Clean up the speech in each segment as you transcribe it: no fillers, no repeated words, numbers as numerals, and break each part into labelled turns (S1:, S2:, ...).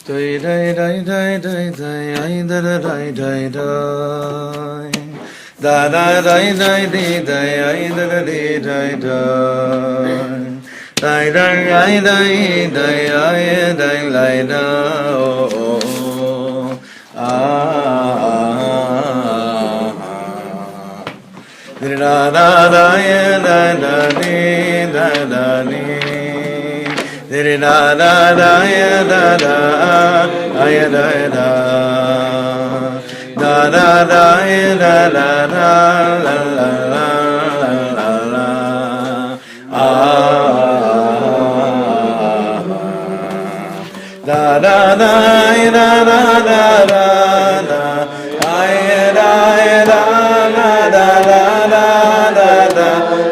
S1: Dai dai dai dai dai dai ai da da dai dai dai da da dai dai dai dai ai da da dai dai dai dai dai ai dai dai ai dai lai da oh da da da da da da da da da da da da ya da da ya da da da da ya da da la la la la da da da ya da da da da ya da ya da da da da da da da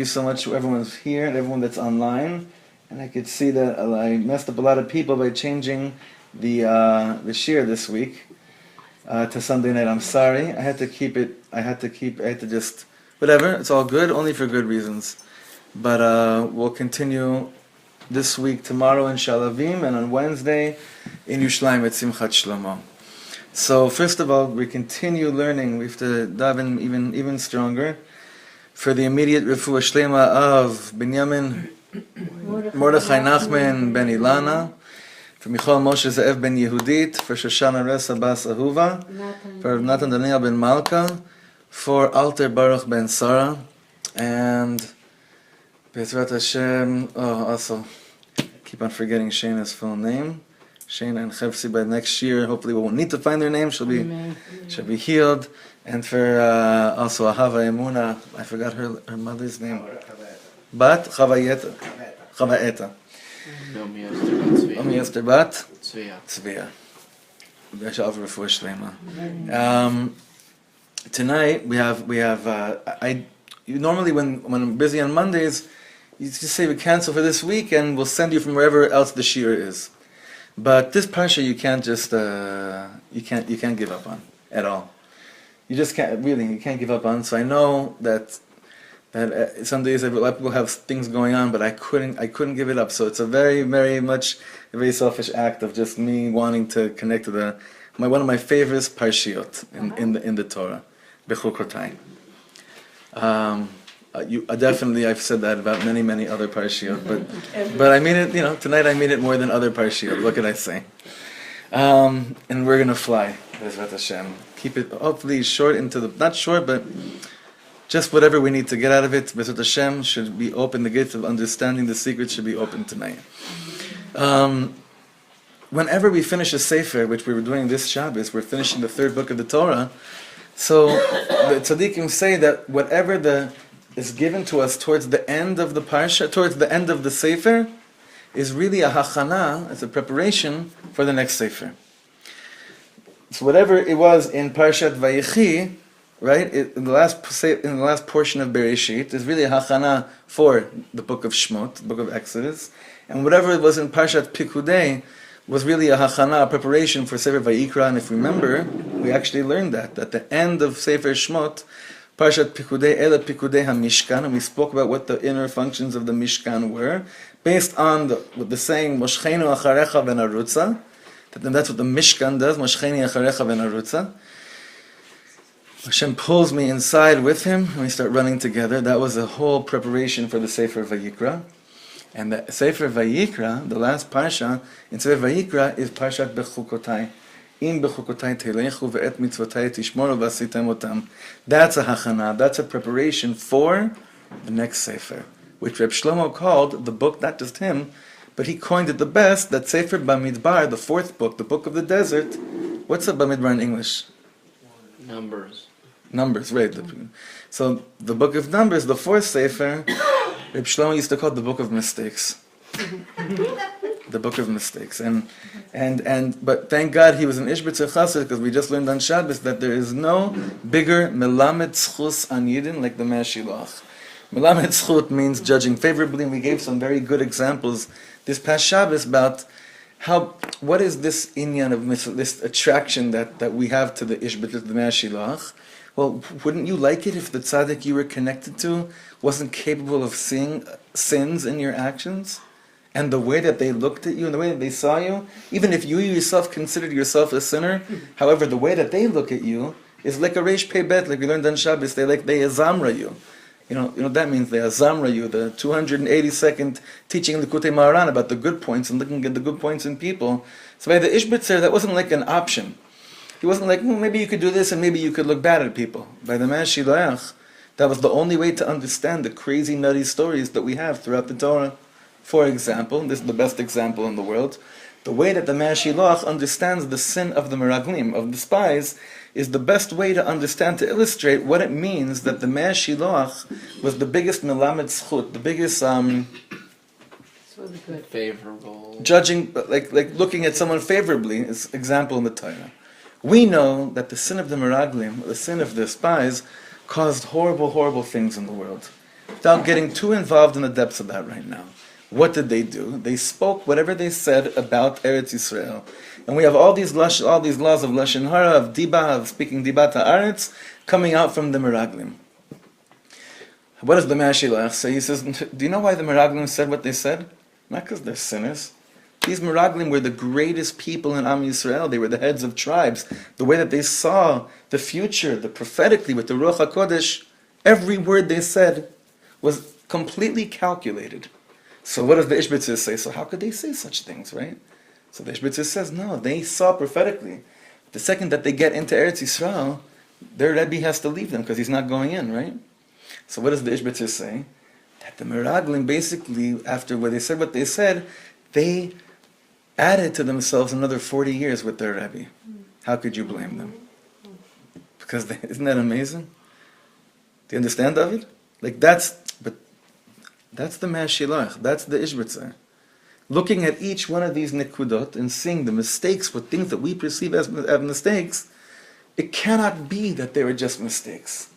S1: so much to everyone who's here and everyone that's online, and I could see that I messed up a lot of people by changing the Shiur this week to Sunday night. I'm sorry. I had to just whatever. It's all good, only for good reasons. But we'll continue this week tomorrow in Shalavim, and on Wednesday in Yerushalayim at Simchat Shlomo. So first of all, we continue learning. We have to dive in even stronger for the immediate refuah shlema of Binyamin Mordechai Nachman ben Ilana, for Michal Moshe Ze'ev ben Yehudit, for Shoshana Resa Bas Ahuva, for Natan Daniel ben Malka, for Alter Baruch ben Sarah, and Bezrat Hashem, also keep on forgetting Shayna's full name. Shayna and Chevsi, by next year, hopefully we won't need to find their name. She'll be healed. And for also Ahava Emuna, I forgot her mother's name. Bat Chavaeta. Nomi Esther Bat Tzviya. Tonight we have. Normally when I'm busy on Mondays, you just say we cancel for this week, and we'll send you from wherever else the Shiur is. But this parsha you can't just you can't give up on at all. You just can't you can't give up on. So I know that some days a lot of people have things going on, but I couldn't give it up. So it's a very very selfish act of just me wanting to connect to one of my favorite parshiot in the Torah, Bechukotai. I've said that about many other parshiot, but I mean it. Tonight I mean it more than other parshiot. What can I say? And we're gonna fly, Bezrat Hashem. Keep it hopefully short not short, but just whatever we need to get out of it. Bezrat Hashem should be open. The gates of understanding the secret should be open tonight. Whenever we finish a sefer, which we were doing this Shabbos, we're finishing the third book of the Torah. So the tzaddikim say that whatever is given to us towards the end of the parsha, towards the end of the sefer, is really a hachana, it's a preparation for the next sefer. So whatever it was in Parshat Vayechi, right, in the last portion of Bereshit, is really a hachana for the book of Shmot, the book of Exodus, and whatever it was in Parshat Pikudei was really a hachana, a preparation for Sefer Vayikra. And if you remember, we actually learned that at the end of Sefer Shmot, Parshat Pikudei, Ela Pikudei HaMishkan, and we spoke about what the inner functions of the Mishkan were, based on the saying, Moshchenu Acharecha V'Narutza, that's what the Mishkan does, Moshcheni Acharecha V'Narutza. Hashem pulls me inside with him, and we start running together. That was a whole preparation for the Sefer Vayikra. And the Sefer Vayikra, the last Parsha, in Sefer Vayikra is Parshat Bechukotai. Im Bechukotai telechu ve'et mitzvotai tishmoru v'asitem otam. That's a hachana, that's a preparation for the next Sefer, which Rabbi Shlomo called the book, not just him, but he coined it the best, that Sefer Bamidbar, the fourth book, the book of the desert. What's a Bamidbar in English? Numbers, right. So the book of Numbers, the fourth Sefer, Rabbi Shlomo used to call it the book of mistakes. The book of mistakes. But thank God he was an Ishbitzer Chassid, because we just learned on Shabbos that there is no bigger Melamed Zchus an Yidin like the Mea Shilach. Melamed Zchut means judging favorably, and we gave some very good examples this past Shabbos about what is this inyan of this attraction that we have to the Ishbitzer, the Mea Shilach. Well, wouldn't you like it if the tzaddik you were connected to wasn't capable of seeing sins in your actions? And the way that they looked at you and the way that they saw you, even if you yourself considered yourself a sinner, however, the way that they look at you is like a reish pei bet, like we learned on Shabbos, they azamra you. You know that means they azamra you, the 282nd teaching Likutei Maharan about the good points and looking at the good points in people. So by the Ishbitzer, that wasn't like an option. He wasn't like, maybe you could do this and maybe you could look bad at people. By the Mea Shilach, that was the only way to understand the crazy, nutty stories that we have throughout the Torah. For example, this is the best example in the world, the way that the Mea Shilach understands the sin of the meraglim, of the spies, is the best way to understand, to illustrate what it means that the Mea Shilach was the biggest melamed zchut, the biggest
S2: favorable
S1: judging, like looking at someone favorably, is example in the Torah. We know that the sin of the meraglim, the sin of the spies, caused horrible, horrible things in the world. Without getting too involved in the depths of that right now. What did they do? They spoke whatever they said about Eretz Yisrael. And we have all these laws of Lashon Hara, of Diba, of speaking Diba Ta'aretz, coming out from the meraglim. What does the Mea Shilach say? He says, do you know why the meraglim said what they said? Not because they're sinners. These meraglim were the greatest people in Am Yisrael. They were the heads of tribes. The way that they saw the future, the prophetically, with the Ruach HaKodesh, every word they said was completely calculated. So what does the Ishbitzer say? So how could they say such things, right? So the Ishbitzer says, no, they saw prophetically. The second that they get into Eretz Yisrael, their Rebbe has to leave them because he's not going in, right? So what does the Ishbitzer say? That the meraglim basically, after what they said, they added to themselves another 40 years with their Rebbe. How could you blame them? Because isn't that amazing? Do you understand, David? That's the Mea Shilach, that's the Ishbitzer. Looking at each one of these nikudot and seeing the mistakes, what things that we perceive as mistakes, it cannot be that they were just mistakes.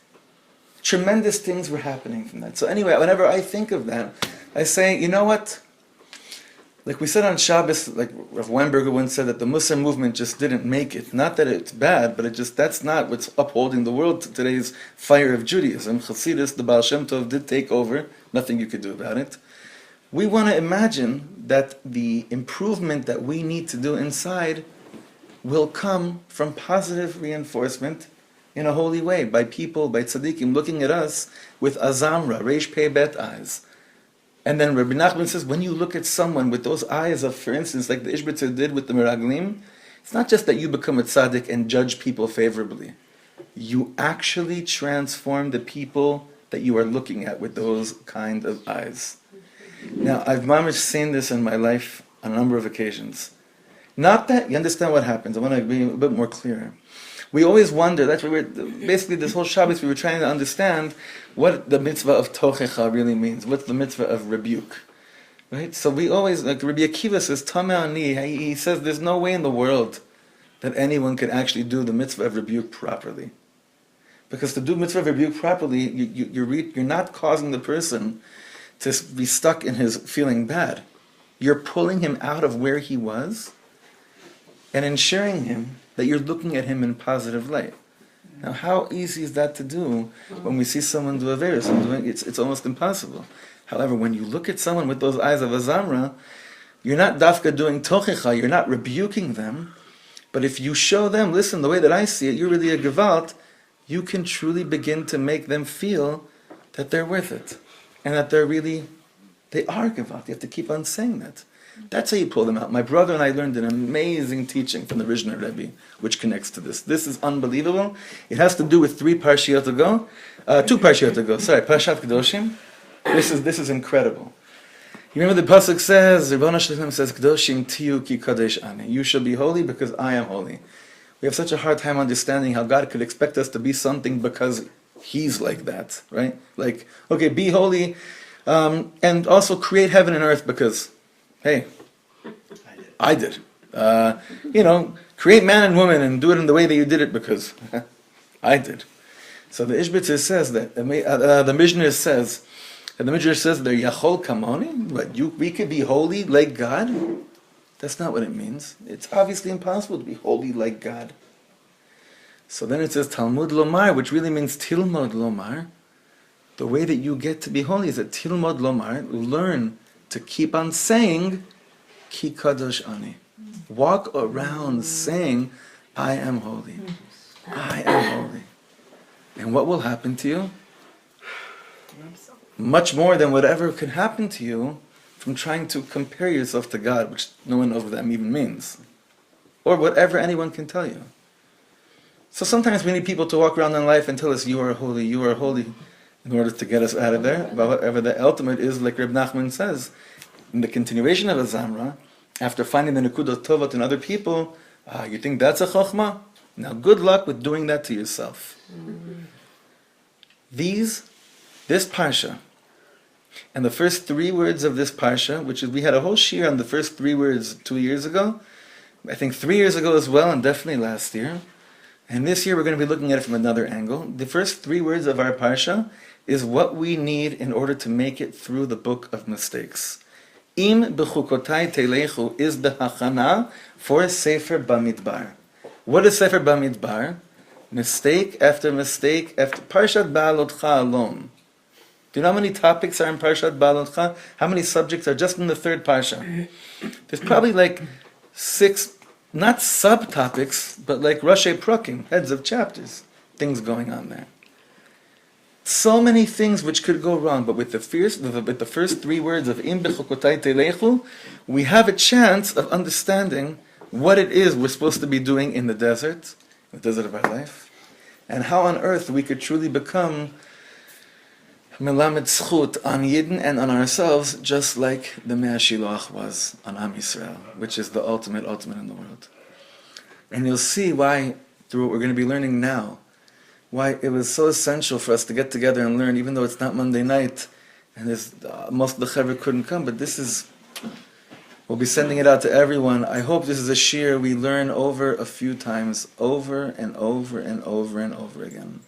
S1: Tremendous things were happening from that. So anyway, whenever I think of that, I say, you know what? Like we said on Shabbos, like Rav Weinberger once said that the Musar movement just didn't make it. Not that it's bad, but that's not what's upholding the world to today's fire of Judaism. Chassidus, the Baal Shem Tov, did take over. Nothing you could do about it. We want to imagine that the improvement that we need to do inside will come from positive reinforcement in a holy way, by people, by tzaddikim, looking at us with azamra, reish pei bet eyes. And then Rabbi Nachman says, when you look at someone with those eyes of, for instance, like the Ishbitzer did with the meraglim, it's not just that you become a tzaddik and judge people favorably. You actually transform the people that you are looking at with those kind of eyes. Now, I've mamish seen this in my life on a number of occasions. Not that, you understand what happens, I want to be a bit more clear. We always wonder, that's what basically this whole Shabbos we were trying to understand what the mitzvah of tochecha really means. What's the mitzvah of rebuke? Right? So we always, like Rabbi Akiva says, Tameh ani, he says there's no way in the world that anyone could actually do the mitzvah of rebuke properly. Because to do mitzvah of rebuke properly, you're not causing the person to be stuck in his feeling bad. You're pulling him out of where he was and ensuring him that you're looking at him in positive light. Now, how easy is that to do when we see someone do averos? It's almost impossible. However, when you look at someone with those eyes of a zamra, you're not dafka doing tochicha, you're not rebuking them, but if you show them, listen, the way that I see it, you're really a gewalt, you can truly begin to make them feel that they're worth it, and that they are gewalt. You have to keep on saying that. That's how you pull them out. My brother and I learned an amazing teaching from the Rishner Rebbe, which connects to this. This is unbelievable. It has to do with two Parshiot ago. Parshat Kedoshim. This is incredible. You remember the pasuk says, Ribono Shel Olam says, Kedoshim tiyu ki kadosh ani. You shall be holy because I am holy. We have such a hard time understanding how God could expect us to be something because He's like that, right? Like, okay, be holy, and also create heaven and earth because, hey, I did. Create man and woman and do it in the way that you did it because I did. So the Ishbitzer says that, the Mishnah says, and the Midrash says they're Yachol Kamoni, but we could be holy like God? That's not what it means. It's obviously impossible to be holy like God. So then it says Talmud Lomar, which really means Tilmod Lomar. The way that you get to be holy is that Tilmod Lomar, learn to keep on saying Ki Kadosh Ani. Walk around saying, I am holy. I am holy. And what will happen to you? Much more than whatever could happen to you from trying to compare yourself to God, which no one knows what that even means. Or whatever anyone can tell you. So sometimes we need people to walk around in life and tell us, you are holy, in order to get us out of there. But whatever the ultimate is, like Reb Nachman says, in the continuation of a Zamra, after finding the Nekudot Tovot in other people, you think that's a Chokhmah? Now good luck with doing that to yourself. This Parsha, and the first 3 words of this Parsha, which is, we had a whole shiur on the first 3 words 2 years ago, I think 3 years ago as well, and definitely last year. And this year we're going to be looking at it from another angle. The first 3 words of our Parsha is what we need in order to make it through the book of mistakes. Im Bechukotai telechu is the hachana for Sefer Bamidbar. What is Sefer Bamidbar? Mistake after mistake after Parshat Ba'alotcha alone. Do you know how many topics are in Parshat Ba'alotcha? How many subjects are just in the 3rd Parsha? There's probably like 6, not subtopics, but like Rashi Prakim, heads of chapters, things going on there. So many things which could go wrong, but with the first 3 words of Im Bechukotai telechu, we have a chance of understanding what it is we're supposed to be doing in the desert of our life, and how on earth we could truly become melamed zchut on Yidden and on ourselves, just like the Mea Shiloach was on Am Yisrael, which is the ultimate in the world. And you'll see why, through what we're going to be learning now, why it was so essential for us to get together and learn, even though it's not Monday night, and most of the Carve couldn't come, but we'll be sending it out to everyone. I hope this is a shiur we learn over a few times, over and over and over and over again.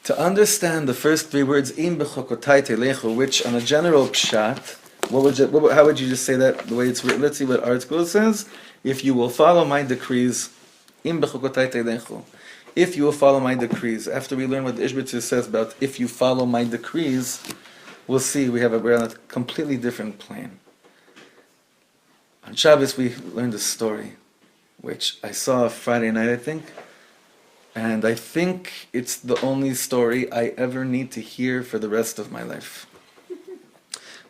S1: To understand the first 3 words, Im Bechukotai telechu, which on a general pshat, how would you just say that the way it's written? Let's see what Article says. If you will follow my decrees, Im Bechukotai telechu. If you will follow my decrees. After we learn what the Ishbitzer says about if you follow my decrees, we'll see we're on a completely different plane. On Shabbos we learned a story, which I saw Friday night, I think. And I think it's the only story I ever need to hear for the rest of my life.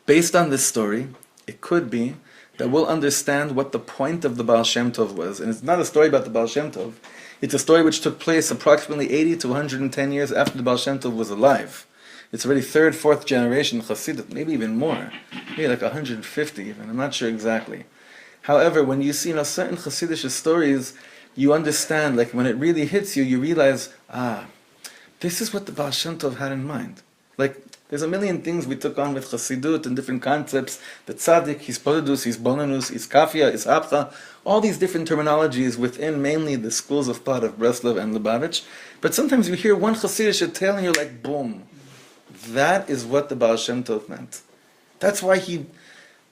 S1: Based on this story, it could be that we'll understand what the point of the Baal Shem Tov was. And it's not a story about the Baal Shem Tov. It's a story which took place approximately 80 to 110 years after the Baal Shem Tov was alive. It's already 3rd, 4th generation Chassidut, maybe even more. Maybe like 150 even, I'm not sure exactly. However, when you see certain Chassidish stories, you understand, like when it really hits you, you realize, this is what the Baal Shem Tov had in mind. Like, There's a million things we took on with Chassidut and different concepts. The tzaddik, his podadus, his bonanus, his kafia, his hapcha, all these different terminologies within mainly the schools of thought of Breslov and Lubavitch. But sometimes you hear one Chassidish tale and you're like, boom. That is what the Baal Shem Tov meant. That's why he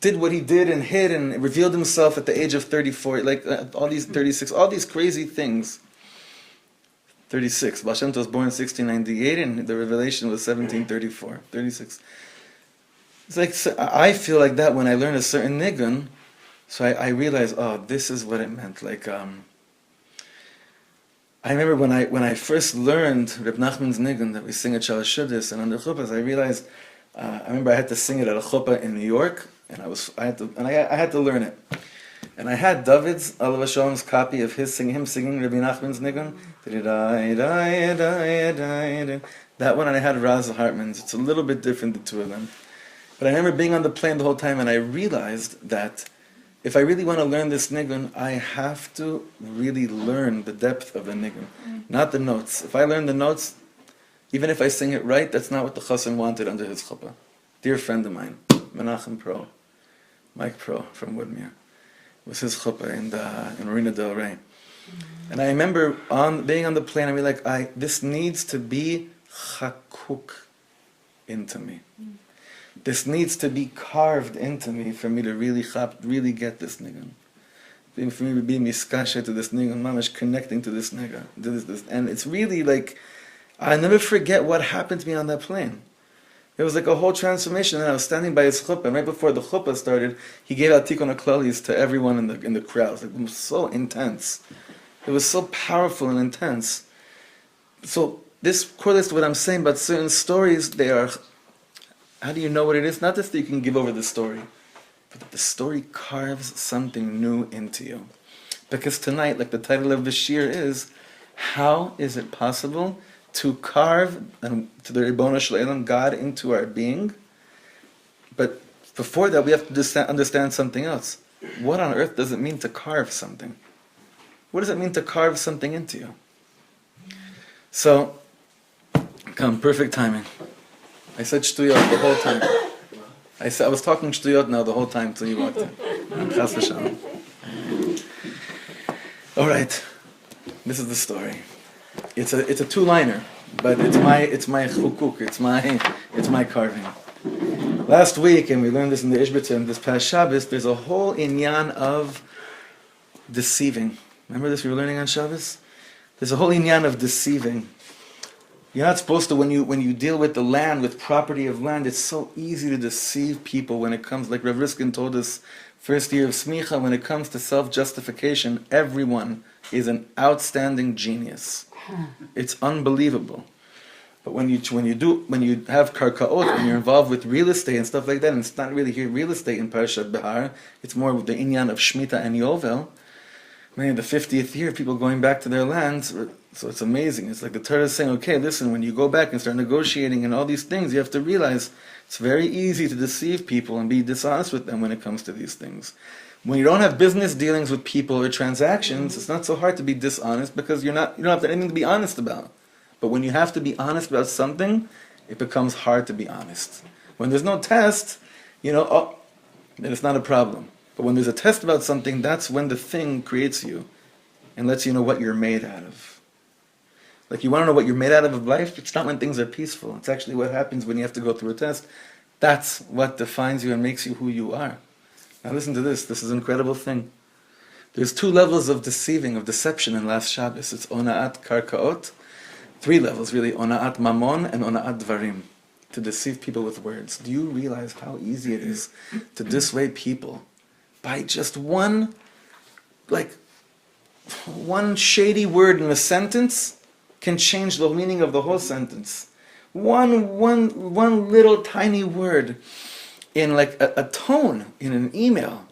S1: did what he did and hid and revealed himself at the age of 34, like all these 36, all these crazy things. 36. Baal Shem Tov was born in 1698 and the revelation was 1734. 36. It's like, so I feel like that when I learn a certain nigun, so I realize, oh, this is what it meant. Like, I remember when I first learned Reb Nachman's nigun that we sing at Shalosh Shuddis and under chuppahs, I realized, I remember I had to sing it at a chuppah in New York, and I had to learn it. And I had David's, Alav Shalom's copy of him singing Rabbi Nachman's nigun. That one, and I had Raz Hartman's. It's a little bit different, the two of them. But I remember being on the plane the whole time, and I realized that if I really want to learn this nigun, I have to really learn the depth of the nigun, not the notes. If I learn the notes, even if I sing it right, that's not what the chassan wanted under his chuppah. Dear friend of mine, Menachem Pro, Mike Pro from Woodmere. It was his chuppah in Marina del Rey. And I remember being on the plane, I mean, this needs to be chakuk into me. This needs to be carved into me for me to really get this nigun. For me to be miskashe to this nigun, mamash connecting to this nigun. And it's really like, I'll never forget what happened to me on that plane. It was like a whole transformation, and I was standing by his chuppah, and right before the chuppah started, he gave out tikkun haklalis to everyone in the crowd. It was so intense. It was so powerful and intense. So this correlates to what I'm saying about certain stories. They are, how do you know what it is? Not just that you can give over the story, but that the story carves something new into you. Because tonight, like the title of the shiur is, how is it possible to carve to the Ribono Shel Olam, God, into our being? But before that, we have to understand something else. What on earth does it mean to carve something? What does it mean to carve something into you? So, perfect timing. I said shtuyot the whole time. I was talking shtuyot now the whole time until you walked in. Chas v'shalom. All right, this is the story. It's a two-liner, but it's my chukuk, it's my carving. Last week, and we learned this in the Ishbitim, this past Shabbos, there's a whole inyan of deceiving. Remember this we were learning on Shabbos? There's a whole inyan of deceiving. You're not supposed to, when you deal with the land, with property of land, it's so easy to deceive people when it comes, like Rav Riskin told us, first year of Smicha, when it comes to self-justification, everyone is an outstanding genius. It's unbelievable. But when you have karkaot, when you're involved with real estate and stuff like that, and it's not really here real estate in Parshat Behar, it's more with the inyan of Shemitah and Yovel. Maybe the 50th year, people going back to their lands, so it's amazing. It's like the Torah is saying, okay, listen, when you go back and start negotiating and all these things, you have to realize it's very easy to deceive people and be dishonest with them when it comes to these things. When you don't have business dealings with people or transactions, it's not so hard to be dishonest because you don't have anything to be honest about. But when you have to be honest about something, it becomes hard to be honest. When there's no test, then it's not a problem. But when there's a test about something, that's when the thing creates you and lets you know what you're made out of. Like, you want to know what you're made out of life? It's not when things are peaceful. It's actually what happens when you have to go through a test. That's what defines you and makes you who you are. Now listen to this. This is an incredible thing. There's two levels of deception in last Shabbos. It's ona'at karkaot. 3 levels, really. Ona'at mamon and ona'at dvarim. To deceive people with words. Do you realize how easy it is to dissuade people by just one shady word in a sentence can change the meaning of the whole sentence. One little tiny word in like a tone in an email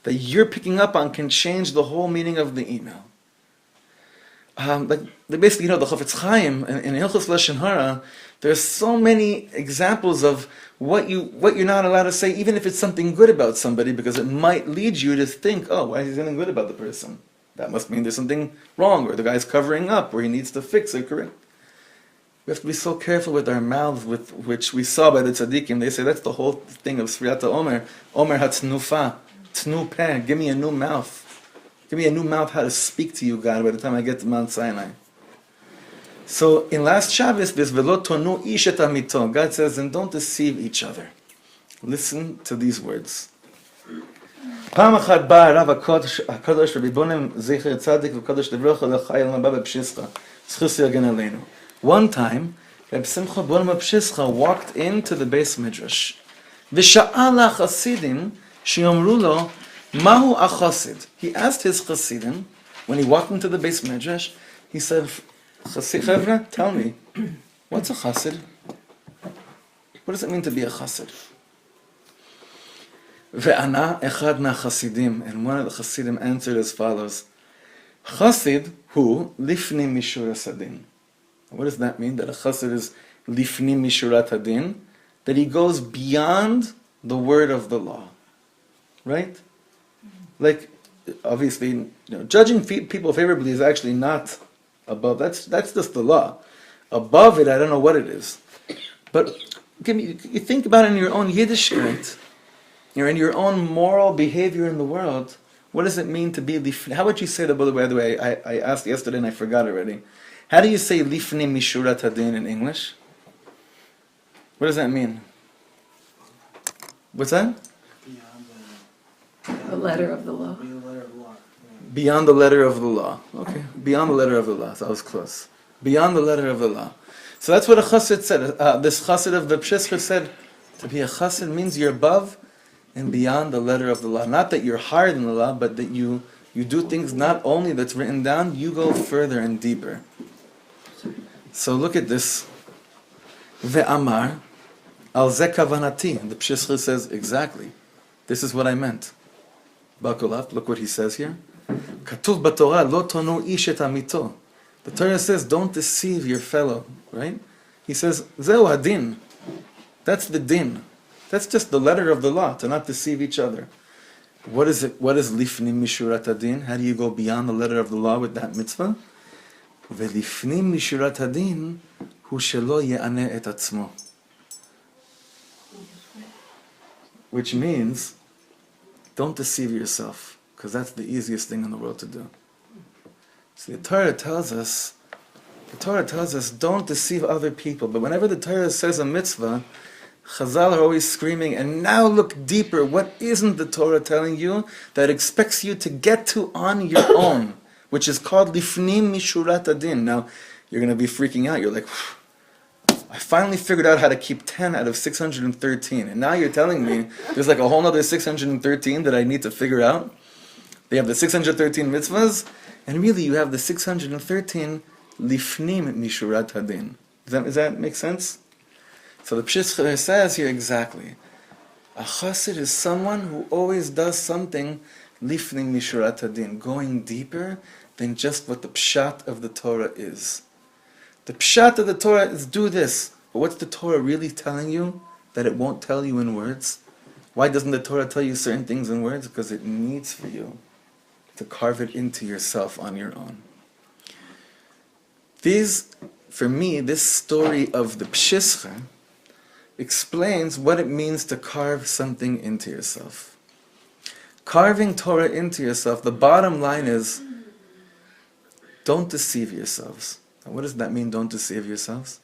S1: that you're picking up on can change the whole meaning of the email. Basically, the Chofetz Chaim in Hilchos Lashon Hara, there's so many examples of what you're not allowed to say, even if it's something good about somebody, because it might lead you to think, oh, why is he something good about the person? That must mean there's something wrong, or the guy's covering up, or he needs to fix it, correct? We have to be so careful with our mouths, with which we saw by the tzaddikim. They say that's the whole thing of Sfirata Omer. Omer hatznufa, tnu peh. Give me a new mouth. Give me a new mouth how to speak to you, God, by the time I get to Mount Sinai. So in last Shabbos, this velo tonu ish et amito. God says, and don't deceive each other. Listen to these words. פעם אחת בא הרב הקדוש רבי בונם זכר צדיק וקדוש לברכה לחייל מבא בפשיסחה. זכוס יגן עלינו. One time, Reb Simcha Bonam Pshischa walked into the base midrash. V'sha'al ha'chasidim she'omru lo mahu achasid. He asked his chasidim, when he walked into the base midrash, he said, Chevra, tell me, what's a chasid? What does it mean to be a chasid? Ve'ana echad na-chasidim, and one of the chasidim answered as follows, Chasid hu lifni mishuras hadin. What does that mean? That a chassid is lifni mishurat hadin? That he goes beyond the word of the law. Right? Like, obviously, judging people favorably is actually not above. That's just the law. Above it, I don't know what it is. But you think about it in your own Yiddishkeit, in your own moral behavior in the world. What does it mean to be lifni? How would you say that, by the way? I asked yesterday and I forgot already. How do you say lifni mishurat hadin in English? What does that mean? What's that?
S2: The letter of the law.
S1: Beyond the letter of the law. Okay. Beyond the letter of the law. So I was close. Beyond the letter of the law. So that's what a chassid said. This chassid of the Pshischa said, to be a chassid means you're above and beyond the letter of the law. Not that you're higher than the law, but that you do things not only that's written down, you go further and deeper. So look at this. Ve'amar al ze kavanati. The Pshischa says, exactly. This is what I meant. Buckle up. Look what he says here. Katuv b'Torah lo tonu ish et amito. The Torah says, don't deceive your fellow. Right? He says, zeu hadin. That's the din. That's just the letter of the law, to not deceive each other. What is it? What is lifni mishurat hadin? How do you go beyond the letter of the law with that mitzvah? Ve'lifni mishurat hadin hu shelo ye'aneh et atzmo. Which means, don't deceive yourself, because that's the easiest thing in the world to do. So the Torah tells us, don't deceive other people. But whenever the Torah says a mitzvah, Chazal are always screaming, and now look deeper. What isn't the Torah telling you that expects you to get to on your own, which is called lifnim mishurat hadin? Now, you're going to be freaking out. You're like, I finally figured out how to keep 10 out of 613. And now you're telling me there's like a whole other 613 that I need to figure out. They have the 613 mitzvahs, and really you have the 613 lifnim mishurat hadin. Does that make sense? So the Pshischa says here exactly. A chassid is someone who always does something lifnim mishurat hadin, going deeper than just what the pshat of the Torah is. The pshat of the Torah is do this. But what's the Torah really telling you that it won't tell you in words? Why doesn't the Torah tell you certain things in words? Because it needs for you to carve it into yourself on your own. For me, this story of the Pshischa explains what it means to carve something into yourself. Carving Torah into yourself, the bottom line is, don't deceive yourselves. And what does that mean, don't deceive yourselves?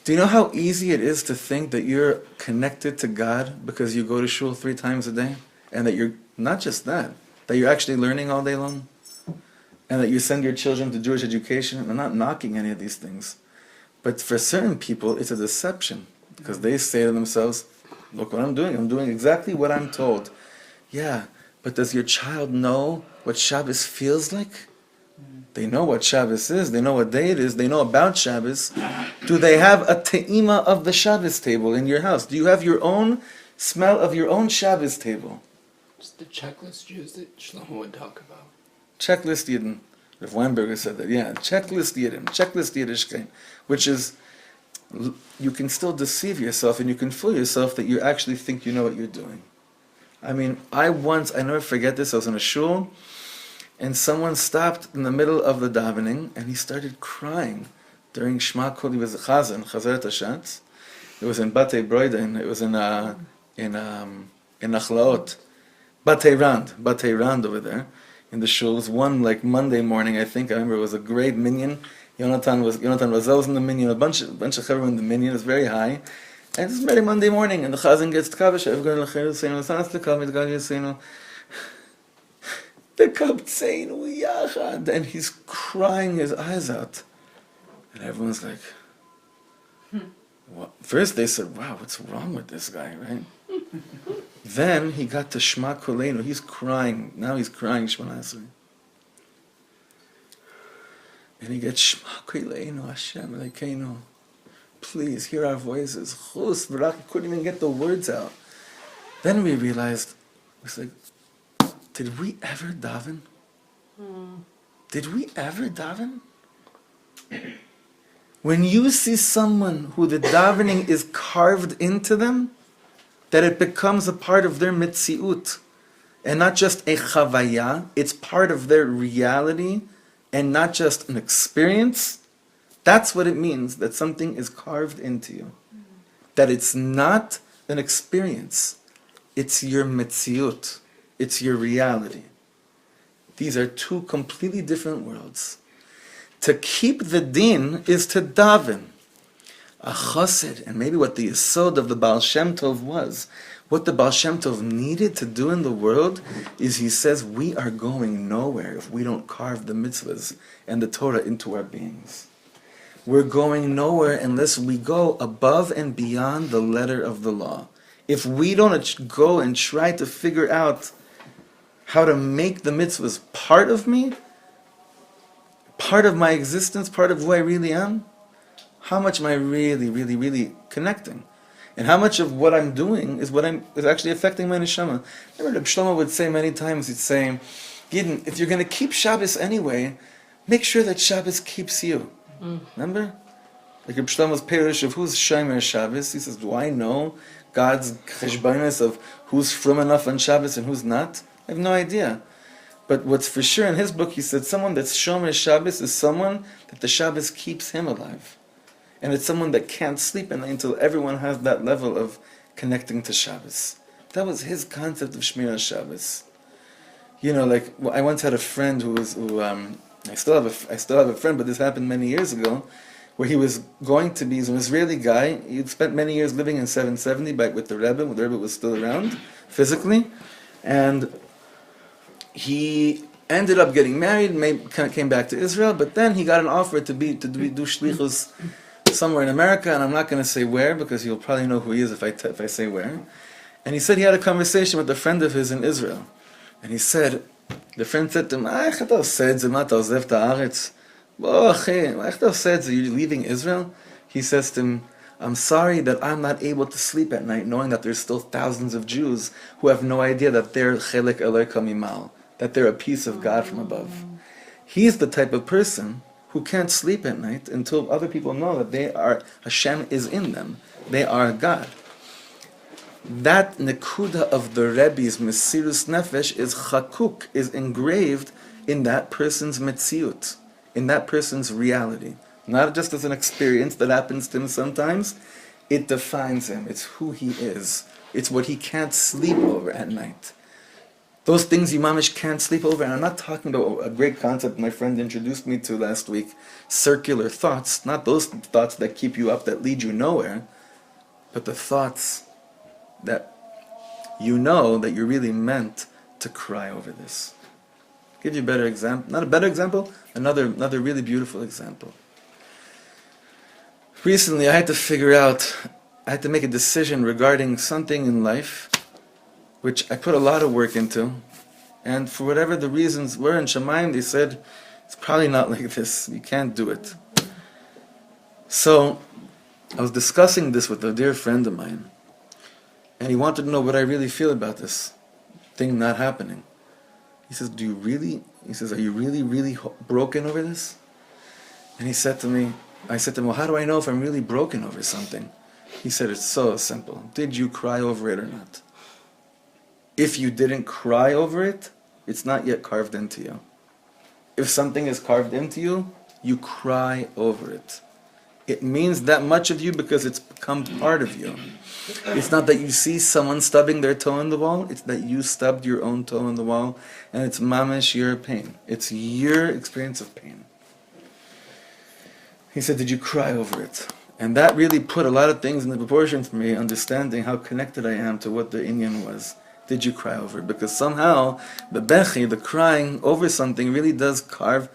S1: Do you know how easy it is to think that you're connected to God because you go to shul 3 times a day? And that you're, not just that you're actually learning all day long? And that you send your children to Jewish education? I'm not knocking any of these things. But for certain people, it's a deception. Because they say to themselves, look what I'm doing exactly what I'm told. Yeah, but does your child know what Shabbos feels like? They know what Shabbos is, they know what day it is, they know about Shabbos. Do they have a te'ima of the Shabbos table in your house? Do you have your own smell of your own Shabbos table?
S3: It's the checklist Jews that Shlomo would talk about.
S1: Checklist Yidden. Rav Weinberger said that, yeah, checklist Yidden, checklist Yiddishkeit, which is, you can still deceive yourself and you can fool yourself that you actually think you know what you're doing. I mean, I never forget this, I was in a shul, and someone stopped in the middle of the davening and he started crying. during Shema Kol, he was a Chazan, Chazeret Hashatz. It was in Batei Broiden, it was in Nachlaot. Batei Rand over there, in the shuls. One like Monday morning, I think, I remember it was a great minyan. Yonatan Razel was in the minyan, a bunch of Chaver in the minyan, it was very high. And it's very Monday morning, and the Chazan gets Tkavish, and he's crying his eyes out. And everyone's like, what? First they said, wow, what's wrong with this guy, right? Then he got to Shema Koleinu, he's crying, now he's crying Shema Esrei. And he gets Shema Koleinu, Hashem, Elokeinu, please hear our voises. Chus, couldn't even get the words out. Then we realized, it's like, did we ever daven? Did we ever daven? When you see someone who the davening is carved into them, that it becomes a part of their mitziut, and not just a chavaya, it's part of their reality, and not just an experience, that's what it means, that something is carved into you. That it's not an experience, it's your mitziut, it's your reality. These are two completely different worlds. To keep the din is to daven. A chassid, and maybe what the yesod of the Baal Shem Tov was, what the Baal Shem Tov needed to do in the world, is he says, we are going nowhere if we don't carve the mitzvahs and the Torah into our beings. We're going nowhere unless we go above and beyond the letter of the law. If we don't go and try to figure out how to make the mitzvahs part of me, part of my existence, part of who I really am, how much am I really, really, really connecting? And how much of what I'm doing is actually affecting my neshama? Remember, Rabbi Shlomo would say many times, he'd say, Yidden, if you're going to keep Shabbos anyway, make sure that Shabbos keeps you. Remember? Like Rabbi Shlomo's perush of who's Shomer Shabbos, he says, do I know God's cheshbonos of who's from enough on Shabbos and who's not? I have no idea. But what's for sure in his book, he said, someone that's Shomer Shabbos is someone that the Shabbos keeps him alive. And it's someone that can't sleep at night until everyone has that level of connecting to Shabbos. That was his concept of Shmira Shabbos. You know, like, I once had a friend I still have a friend, but this happened many years ago, where he was going to be, he's an Israeli guy, he'd spent many years living in 770 with the Rebbe, when the Rebbe was still around, physically, and he ended up getting married, came back to Israel, but then he got an offer to do shlichus somewhere in America, and I'm not going to say where, because you'll probably know who he is if I say where. And he said he had a conversation with a friend of his in Israel. And he said, the friend said to him, you're leaving Israel? He says to him, I'm sorry that I'm not able to sleep at night knowing that there's still thousands of Jews who have no idea that they're chelek Eloka mimal, that they're a piece of God from above. He's the type of person who can't sleep at night until other people know that Hashem is in them. They are God. That nekuda of the Rebbe's Mesirus Nefesh is chakuk, is engraved in that person's metziut, in that person's reality. Not just as an experience that happens to him sometimes, it defines him. It's who he is. It's what he can't sleep over at night. Those things you mamish can't sleep over, and I'm not talking about a great concept my friend introduced me to last week, circular thoughts, not those thoughts that keep you up, that lead you nowhere, but the thoughts that you know that you're really meant to cry over this. I'll give you a better example, not a better example, another really beautiful example. Recently I had to make a decision regarding something in life which I put a lot of work into, and for whatever the reasons were in Shamayim, they said, it's probably not like this, you can't do it. So, I was discussing this with a dear friend of mine, and he wanted to know what I really feel about this thing not happening. He says, are you really, really broken over this? And I said to him, well, how do I know if I'm really broken over something? He said, it's so simple. Did you cry over it or not? If you didn't cry over it, it's not yet carved into you. If something is carved into you, you cry over it. It means that much of you because it's become part of you. It's not that you see someone stubbing their toe in the wall, it's that you stubbed your own toe in the wall, and it's mamash your pain. It's your experience of pain. He said, did you cry over it? And that really put a lot of things in the proportion for me, understanding how connected I am to what the inyan was. Did you cry over it? Because somehow the bechi, the crying over something, really does carve.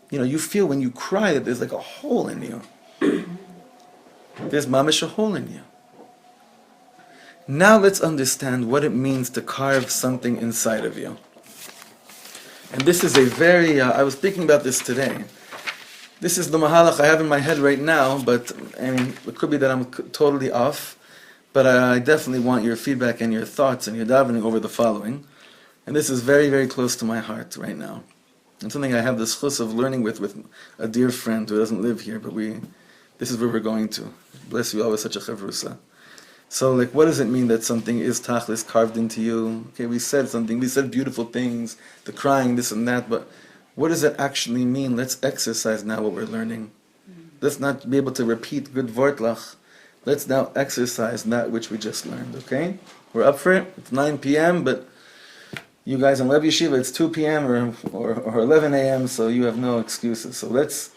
S1: You feel when you cry that there's like a hole in you. There's mamish a hole in you. Now let's understand what it means to carve something inside of you. And this is a very, I was thinking about this today. This is the mahalach I have in my head right now, but it could be that I'm totally off. But I definitely want your feedback and your thoughts and your davening over the following. And this is very, very close to my heart right now. And something I have the schus of learning with a dear friend who doesn't live here, but this is where we're going to. Bless you all with such a chavrusa. So, what does it mean that something is tachlis carved into you? Okay, we said something, we said beautiful things, the crying, this and that, but what does it actually mean? Let's exercise now what we're learning. Let's not be able to repeat good vortlach. Let's now exercise that which we just learned, okay? We're up for it. It's 9 p.m., but you guys in Lev Yeshiva, it's 2 p.m. or 11 a.m., so you have no excuses. So let's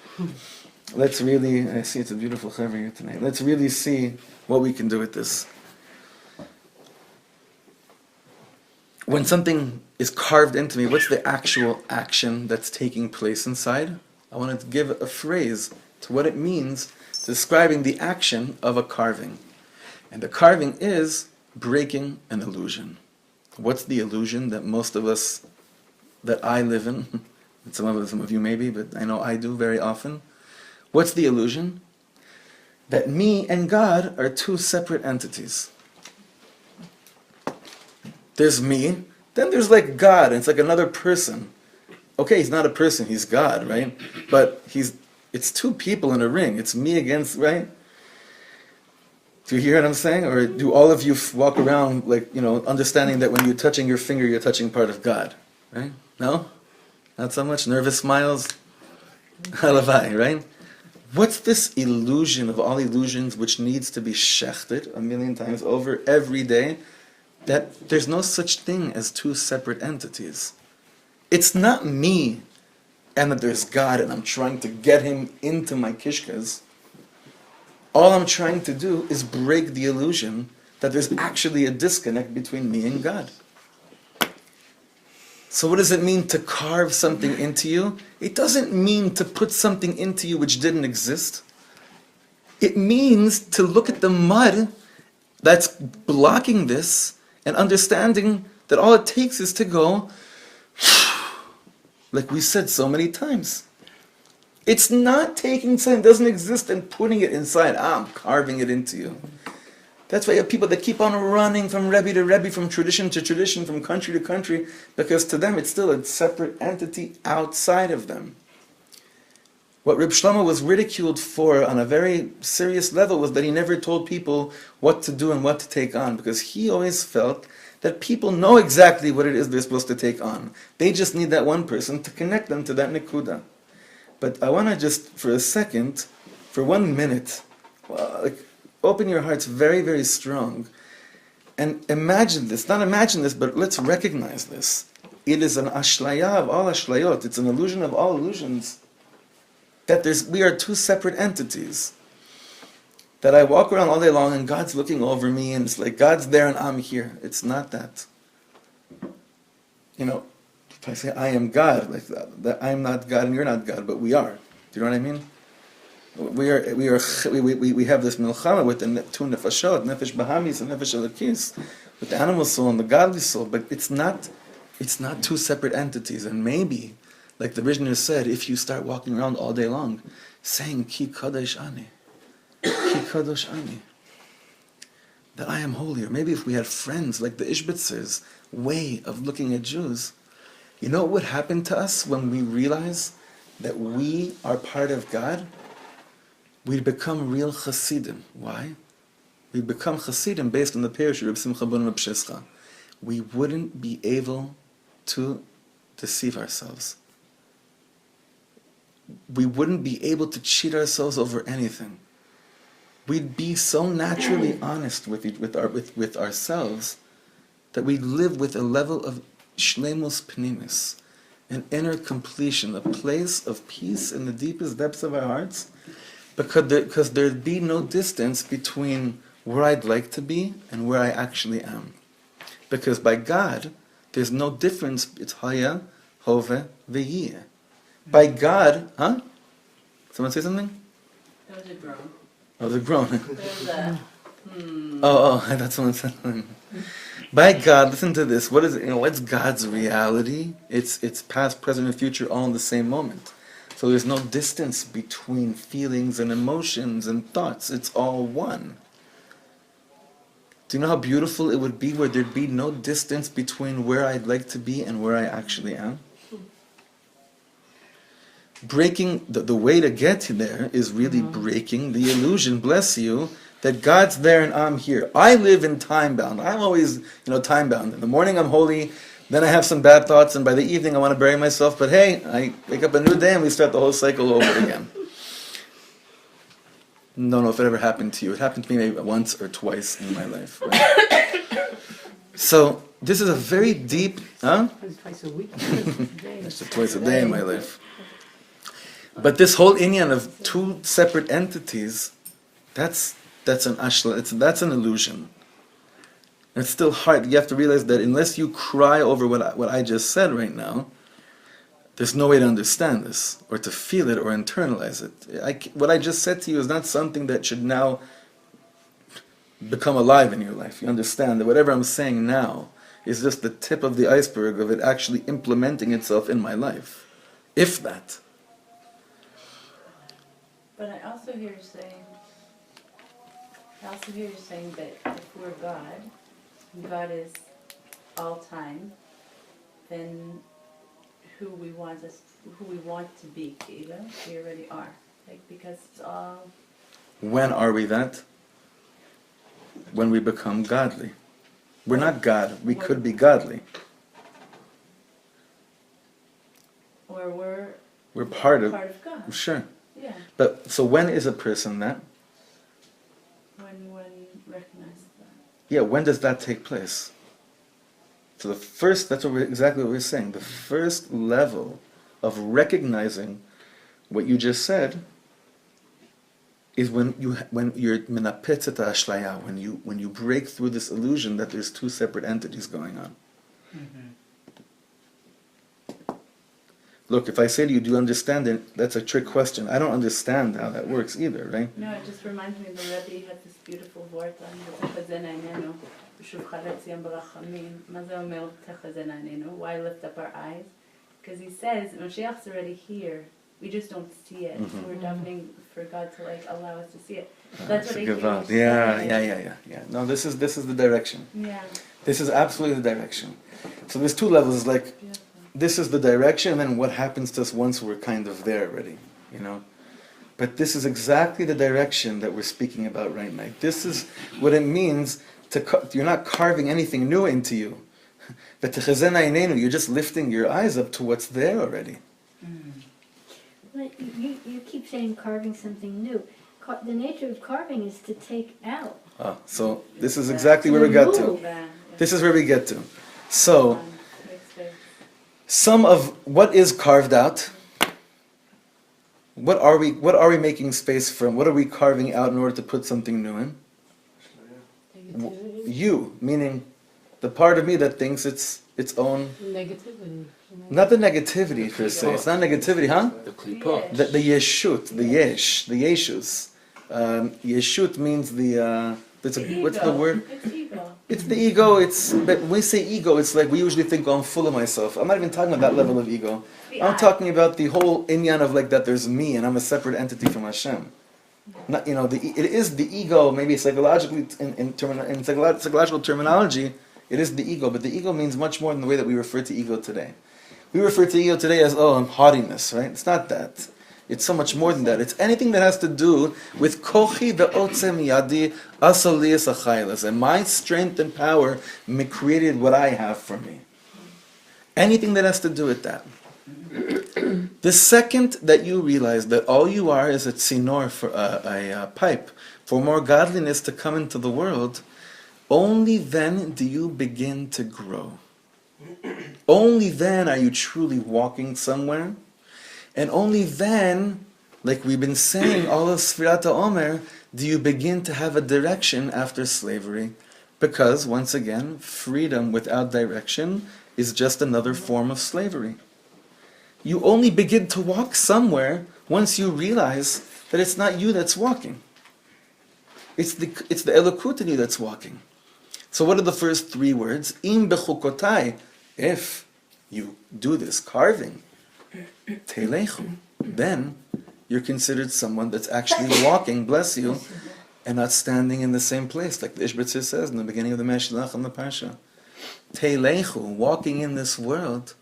S1: really, I see it's a beautiful chaver here tonight. Let's really see what we can do with this. When something is carved into me, what's the actual action that's taking place inside? I want to give a phrase to what it means, describing the action of a carving. And the carving is breaking an illusion. What's the illusion that most of us, that I live in, and some of you maybe, but I know I do very often. What's the illusion? That me and God are two separate entities. There's me, then there's God, and it's like another person. Okay, he's not a person, he's God, right? But it's two people in a ring. It's me against, right? Do you hear what I'm saying? Or do all of you walk around understanding that when you're touching your finger, you're touching part of God, right? No? Not so much? Nervous smiles? Halavai, right? What's this illusion of all illusions which needs to be shechted 1,000,000 times over every day? That there's no such thing as two separate entities. It's not me and that there's God and I'm trying to get him into my Kishkes. All I'm trying to do is break the illusion that there's actually a disconnect between me and God. So what does it mean to carve something into you? It doesn't mean to put something into you which didn't exist. It means to look at the mud that's blocking this and understanding that all it takes is to go, like we said so many times. It's not taking something that doesn't exist and putting it inside. I'm carving it into you. That's why you have people that keep on running from Rebbe to Rebbe, from tradition to tradition, from country to country, because to them it's still a separate entity outside of them. What Rabbi Shlomo was ridiculed for on a very serious level was that he never told people what to do and what to take on, because he always felt that people know exactly what it is they're supposed to take on. They just need that one person to connect them to that nekuda. But I want to just, for a second, for 1 minute, open your hearts very, very strong and imagine this. Not imagine this, but let's recognize this. It is an ashlaya of all ashlayot. It's an illusion of all illusions. That we are two separate entities. That I walk around all day long and God's looking over me and it's like God's there and I'm here. It's not that. If I say I am God, like that I'm not God and you're not God, but we are. Do you know what I mean? We have this milchama with the two nefashot, nefesh bahamis and nefesh elokis, with the animal soul and the godly soul, but it's not two separate entities. And maybe, like the Rishner said, if you start walking around all day long saying Ki Kadosh Ani, Ki Kadosh Ani, that I am holy, or maybe if we had friends like the Ishbitzer's way of looking at Jews, you know what would happen to us when we realize that we are part of God? We'd become real Hasidim. Why? We'd become Hasidim based on the parish of Reb Simcha ben Reb Shescha. We wouldn't be able to deceive ourselves. We wouldn't be able to cheat ourselves over anything. we'd be so naturally honest with ourselves that we live with a level of shlemus pnimis, an inner completion, a place of peace in the deepest depths of our hearts, because there'd be no distance between where I'd like to be and where I actually am. Because by God, there's no difference. It's haya, hove, v'yeh. By God, huh? Someone say something?
S2: Those are grown.
S1: Oh, they're grown.
S2: There's a,
S1: Oh, that's someone said something. By God, listen to this. What is it? What's God's reality? It's past, present, and future all in the same moment. So there's no distance between feelings and emotions and thoughts. It's all one. Do you know how beautiful it would be where there'd be no distance between where I'd like to be and where I actually am? Breaking, the way to get there is really breaking the illusion, bless you, that God's there and I'm here. I live in time-bound. I'm always, time-bound. In the morning I'm holy, then I have some bad thoughts, and by the evening I want to bury myself, but hey, I wake up a new day and we start the whole cycle over again. Don't know if it ever happened to you. It happened to me maybe once or twice in my life. Right? So, this is a very deep... Huh?
S4: Twice a week.
S1: That's twice a day in my life. But this whole inyan of two separate entities, that's an ashla, that's an illusion. It's still hard. You have to realize that unless you cry over what I just said right now, there's no way to understand this, or to feel it, or internalize it. What I just said to you is not something that should now become alive in your life. You understand that whatever I'm saying now is just the tip of the iceberg of it actually implementing itself in my life. If that.
S2: but I also hear you saying that if we're God, and God is all time, then who we want to be, we already are. Because it's all...
S1: When are we that? When we become godly. We're not God, we could be godly.
S2: Or
S1: we're part of
S2: God.
S1: Sure.
S2: Yeah.
S1: But so when is a person that?
S2: When one recognizes that.
S1: Yeah, when does that take place? So that's exactly what we're saying. The first level of recognizing what you just said is when you're minapetz et ha'ashlaya, when you break through this illusion that there's two separate entities going on.
S4: Mm-hmm.
S1: Look, if I say to you, do you understand it? That's a trick question. I don't understand how that works either, right?
S2: No, it just reminds me the Rebbe had this beautiful word on Techazen Einenu, B'shuvcha Letzion B'rachamim. Ma ze omer Techazen Einenu? Why lift up our eyes? Because he says, Mashiach's already here. We just don't see it.
S1: Mm-hmm.
S2: We're davening for God to allow us to see it. That's what I hear you
S1: Yeah.
S2: saying.
S1: No, this is the direction.
S2: Yeah.
S1: This is absolutely the direction. So there's two levels. It's
S2: Beautiful.
S1: this is the direction, and then what happens to us once we're kind of there already, But this is exactly the direction that we're speaking about right now. This is what it means you're not carving anything new into you. But you're just lifting your eyes up to what's there already.
S5: But you keep saying carving something new. The nature of carving is to take out.
S1: So this is exactly where we got to. This is where we get to. So, some of what is carved out, what are we making space from? What are we carving out in order to put something new in? You, meaning the part of me that thinks it's own.
S4: Negativity.
S1: Not the negativity per se. It's not negativity, huh?
S3: The klipot.
S1: The yeshut, the yeshus. Yeshut means what's the word?
S2: It's ego.
S1: It's the ego. But when we say ego, it's like we usually think, I'm full of myself. I'm not even talking about that level of ego. I'm talking about the whole inyan of that there's me and I'm a separate entity from Hashem. Not, it is the ego, maybe psychologically, in psychological terminology, it is the ego, but the ego means much more than the way that we refer to ego today. We refer to ego today as, haughtiness, right? It's not that. It's so much more than that. It's anything that has to do with kochi ve'otzem yadi asali esachaylas, and my strength and power created what I have for me. Anything that has to do with that. The second that you realize that all you are is a tzinor, for a pipe for more godliness to come into the world, only then do you begin to grow. Only then are you truly walking somewhere. And only then, like we've been saying, all of Sfirat HaOmer, do you begin to have a direction after slavery. Because, once again, freedom without direction is just another form of slavery. You only begin to walk somewhere once you realize that it's not you that's walking. It's the Elokut in you that's walking. So what are the first three words? Im Bechukotai. If you do this carving, Telechu, then you're considered someone that's actually walking, bless you, and not standing in the same place, like the Ishbitzer says in the beginning of the Meshlach and the Parsha. Telechu, walking in this world,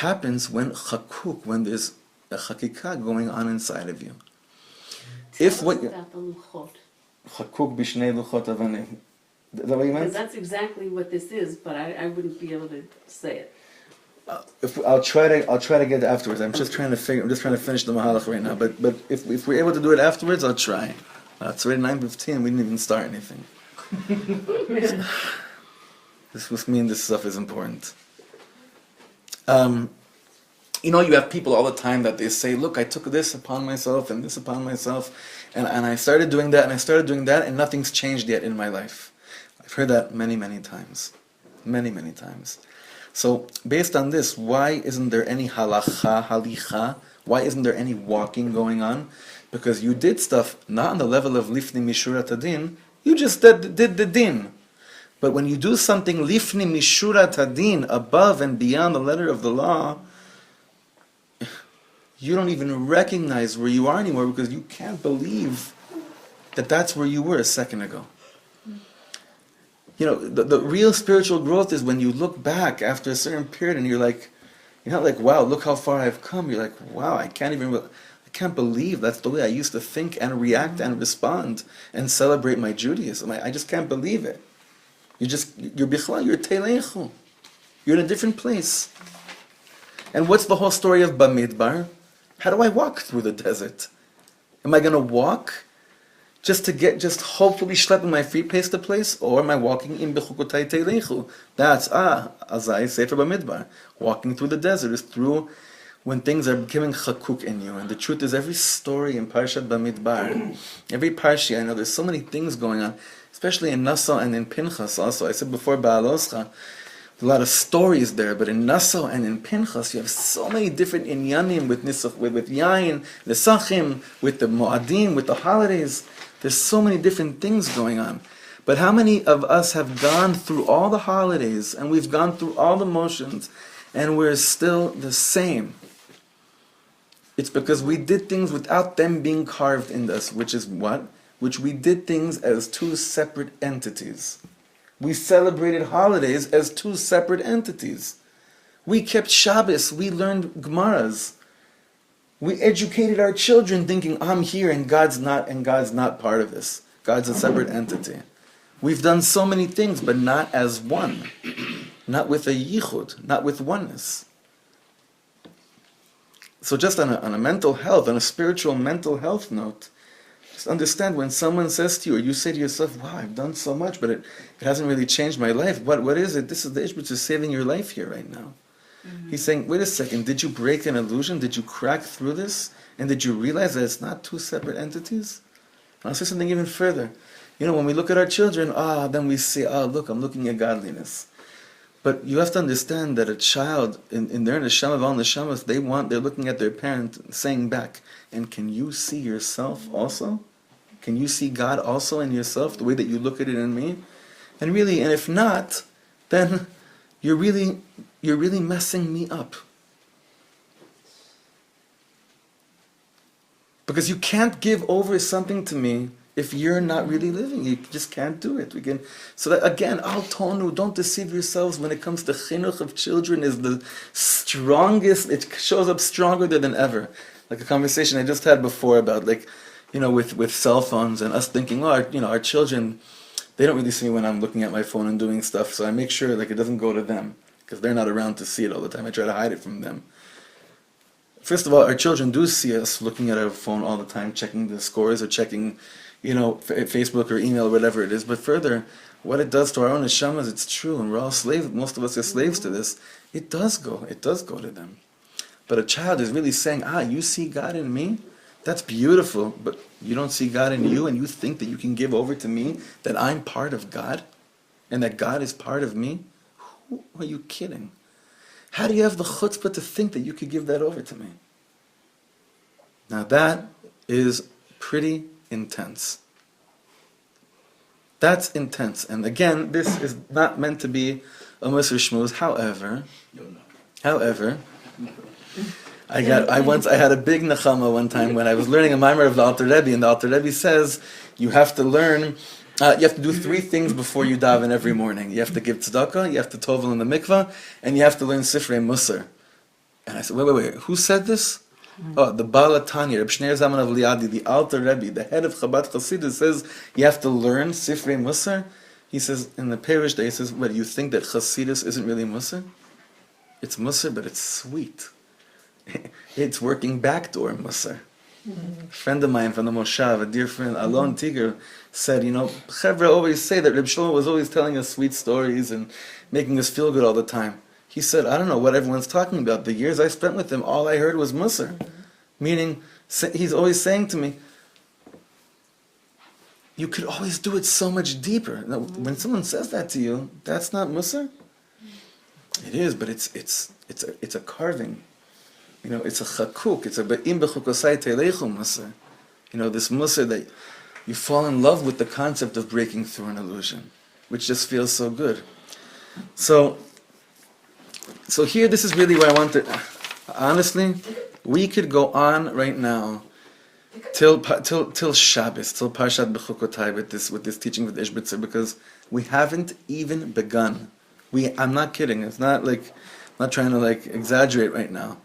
S1: happens when chakuk, when there's a chakikah going on inside of you. If what
S2: about the luchot.
S1: chakuk bishnei luchot avanim. Is that what you meant?
S2: Because that's exactly what this is, but I wouldn't be able to say it.
S1: I'll try to get it afterwards. I'm just trying to finish the Mahalach right now. But if we're able to do it afterwards, I'll try. It's already 9:15. We didn't even start anything. This must mean this stuff is important. You have people all the time that they say, look, I took this upon myself and this upon myself, and I started doing that and I started doing that, and nothing's changed yet in my life. I've heard that many, many times. Many, many times. So, based on this, why isn't there any halicha? Why isn't there any walking going on? Because you did stuff not on the level of lifni mishurat hadin, you just did the din. But when you do something lifni mishurat hadin, above and beyond the letter of the law, you don't even recognize where you are anymore because you can't believe that that's where you were a second ago. The real spiritual growth is when you look back after a certain period and you're not like, wow, look how far I've come. You're like, wow, I can't believe that's the way I used to think and react and respond and celebrate my Judaism. I just can't believe it. You're Bichlal, you're Telechu. You're in a different place. And what's the whole story of Bamidbar? How do I walk through the desert? Am I going to walk just hopefully schlepping my feet place to place, or am I walking in Bechukotai Telechu? That's Azai Sefer Bamidbar. Walking through the desert is through when things are giving chakuk in you. And the truth is, every story in Parshat Bamidbar, every Parshi, I know there's so many things going on, especially in Naso and in Pinchas also. I said before, Ba'aloscha, a lot of stories there, but in Naso and in Pinchas, you have so many different inyanim with Nisach, with Yain, the Sachim, with the Moadim, with the holidays. There's so many different things going on. But how many of us have gone through all the holidays, and we've gone through all the motions, and we're still the same? It's because we did things without them being carved in us, which is what? Which we did things as two separate entities. We celebrated holidays as two separate entities. We kept Shabbos, we learned Gemaras. We educated our children thinking, I'm here and God's not part of this. God's a separate entity. We've done so many things, but not as one. Not with a yichud, not with oneness. So just on a mental health, on a spiritual mental health note, just understand when someone says to you, or you say to yourself, wow, I've done so much, but it hasn't really changed my life. What is it? This is the Ishbitz is saving your life here right now. Mm-hmm. He's saying, wait a second, did you break an illusion? Did you crack through this? And did you realize that it's not two separate entities? And I'll say something even further. When we look at our children, then we say, look, I'm looking at godliness. But you have to understand that a child, in their neshama of all neshamas, they're looking at their parent saying back, and can you see yourself also? Can you see God also in yourself, the way that you look at it in me? And if not, then you're really messing me up. Because you can't give over something to me if you're not really living. You just can't do it. So that again, al tonu, don't deceive yourselves when it comes to chinuch of children is the strongest, it shows up stronger than ever. Like a conversation I just had before about with cell phones and us thinking, our children, they don't really see me when I'm looking at my phone and doing stuff, so I make sure it doesn't go to them, because they're not around to see it all the time. I try to hide it from them. First of all, our children do see us looking at our phone all the time, checking the scores or checking, Facebook or email, whatever it is. But further, what it does to our own neshamas, it's true, and we're all slaves. Most of us are slaves to this. It does go to them. But a child is really saying, you see God in me? That's beautiful, but you don't see God in you, and you think that you can give over to me, that I'm part of God, and that God is part of me? Who are you kidding? How do you have the chutzpah to think that you could give that over to me? Now that is pretty intense. That's intense. And again, this is not meant to be a Musar Shmooze. However, I had a big nechama one time when I was learning a mimer of the Alter Rebbe, and the Alter Rebbe says you have to learn, you have to do 3 things before you daven every morning. You have to give tzedakah, you have to tovel in the mikvah, and you have to learn Sifrei Musar. And I said, wait, who said this? Oh, the Baal Tanya, Reb Shneir Zalman of Liadi, the Alter Rebbe, the head of Chabad Chasidus, says you have to learn Sifrei Musar. He says, in the Perish Day, he says, what, you think that Chasidus isn't really Musar? It's Musar, but it's sweet. It's working backdoor Musar. A friend of mine from the Moshav, a dear friend, Alon Tiger, said, Chevra always say that Reb Shlomo was always telling us sweet stories and making us feel good all the time. He said, I don't know what everyone's talking about. The years I spent with him, all I heard was Musar. Meaning, he's always saying to me, you could always do it so much deeper. Now, when someone says that to you, that's not Musar? It is, but it's a carving. It's a chakuk. It's a Bechukotai Musar. This Musar that you fall in love with the concept of breaking through an illusion, which just feels so good. So here, this is really where I want to. Honestly, we could go on right now till Shabbos, till Parshat Bechukotai with this teaching with Ishbitzer, because we haven't even begun. I'm not kidding. It's not like I'm not trying to exaggerate right now.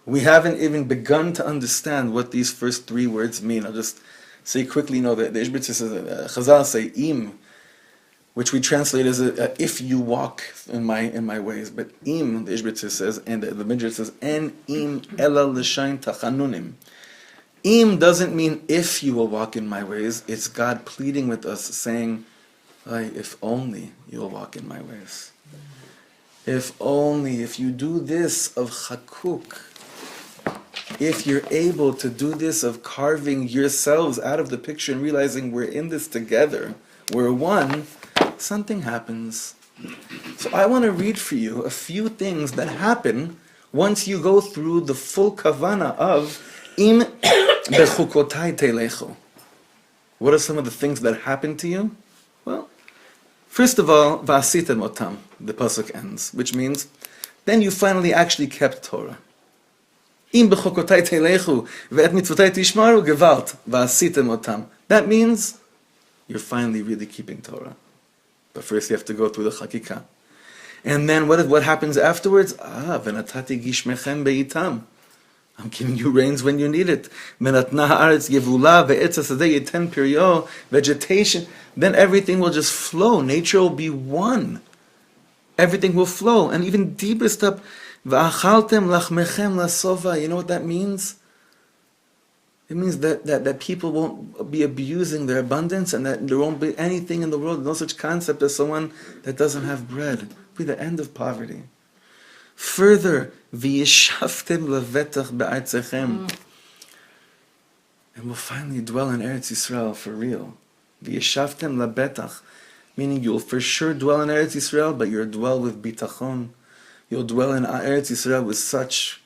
S1: We haven't even begun to understand what these first 3 words mean. I'll just say quickly. The Ishbitzer says, Chazal say im, which we translate as if you walk in my ways. But im, the Ishbitzer says, and the Midrash says, en im ela l'shain tachanunim. Im doesn't mean if you will walk in my ways. It's God pleading with us, saying, if only you will walk in my ways. If only, if you do this of chakuk, if you're able to do this of carving yourselves out of the picture and realizing we're in this together, we're one, something happens. So I want to read for you a few things that happen once you go through the full kavana of im bechukotai telecho. What are some of the things that happen to you? Well, first of all, va'asitem otam, the pasuk ends, which means then you finally actually kept Torah. Im bechukotai telechu ve'et mitzvotai tishmaru gevalt va'asitem otam. That means you're finally really keeping Torah. But first you have to go through the chakikah. And then what happens afterwards? V'natati gishmechem be'itam. I'm giving you rains when you need it. Menatna haaretz yevula ve'etz hasadeh yiten piryo, vegetation. Then everything will just flow. Nature will be one. Everything will flow. And even deeper stuff, v'achaltem lachmechem lasova. You know what that means? It means that people won't be abusing their abundance, and that there won't be anything in the world, no such concept as someone that doesn't have bread. It'll be the end of poverty. Further, v'yishaftem levetach be'artzechem. And we'll finally dwell in Eretz Yisrael for real. V'yishaftem lebetach, meaning you'll for sure dwell in Eretz Yisrael, but you'll dwell with bitachon. You'll dwell in Eretz Yisrael with such